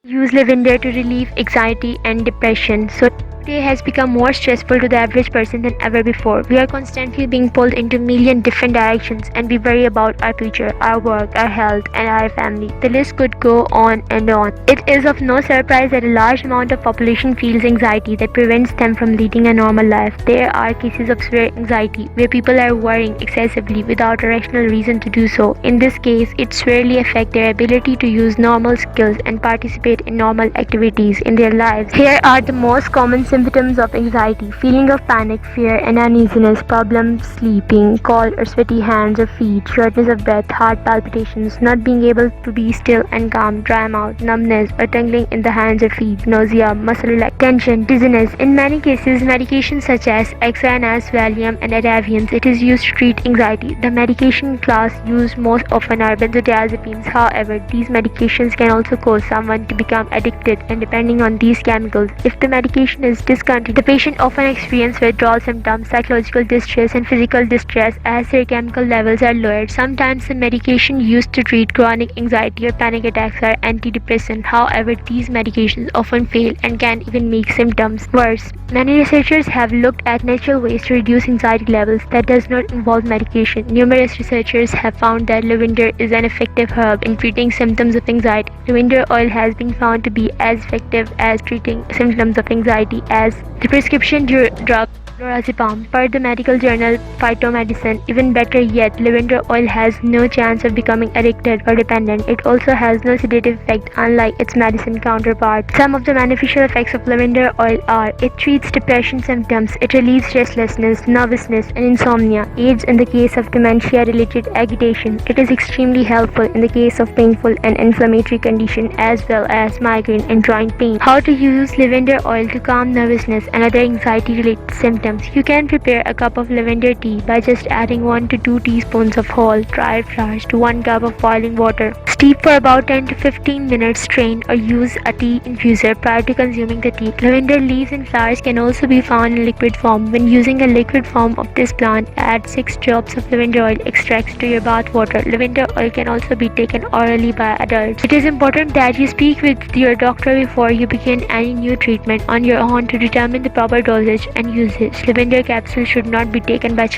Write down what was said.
Use lavender to relieve anxiety and depression. So today has become more stressful to the average person than ever before. We are constantly being pulled into a million different directions and we worry about our future, our work, our health, and our family. The list could go on and on. It is of no surprise that a large amount of population feels anxiety that prevents them from leading a normal life. There are cases of severe anxiety where people are worrying excessively without a rational reason to do so. In this case, it severely affects their ability to use normal skills and participate in normal activities in their lives. Here are the most common symptoms of anxiety: feeling of panic, fear, and uneasiness, problems sleeping, cold or sweaty hands or feet, shortness of breath, heart palpitations, not being able to be still and calm, dry mouth, numbness or tingling in the hands or feet, nausea, muscle relaxation, tension, dizziness. In many cases, medications such as Xanax, Valium, and Ativan, it is used to treat anxiety. The medication class used most often are benzodiazepines. However, these medications can also cause someone to become addicted and depending on these chemicals. If the medication is discontinued, the patient often experiences withdrawal symptoms, psychological distress, and physical distress as their chemical levels are lowered. Sometimes the medication used to treat chronic anxiety or panic attacks are antidepressant. However, these medications often fail and can even make symptoms worse. Many researchers have looked at natural ways to reduce anxiety levels that does not involve medication. Numerous researchers have found that lavender is an effective herb in treating symptoms of anxiety. Lavender oil has been found to be as effective as treating symptoms of anxiety as the prescription drug lorazepam. Per the medical journal Phytomedicine, even better yet, lavender oil has no chance of becoming addicted or dependent. It also has no sedative effect, unlike its medicine counterpart. Some of the beneficial effects of lavender oil are: it treats depression symptoms, it relieves restlessness, nervousness, and insomnia, aids in the case of dementia-related agitation. It is extremely helpful in the case of painful and inflammatory condition as well as migraine and joint pain. How to use lavender oil to calm nervousness and other anxiety-related symptoms. You can prepare a cup of lavender tea by just adding 1 to 2 teaspoons of whole dried flowers to 1 cup of boiling water. Steep for about 10 to 15 minutes, strain, or use a tea infuser prior to consuming the tea. Lavender leaves and flowers can also be found in liquid form. When using a liquid form of this plant, add 6 drops of lavender oil extracts to your bath water. Lavender oil can also be taken orally by adults. It is important that you speak with your doctor before you begin any new treatment on your own to determine the proper dosage and usage. Lavender capsules should not be taken by children.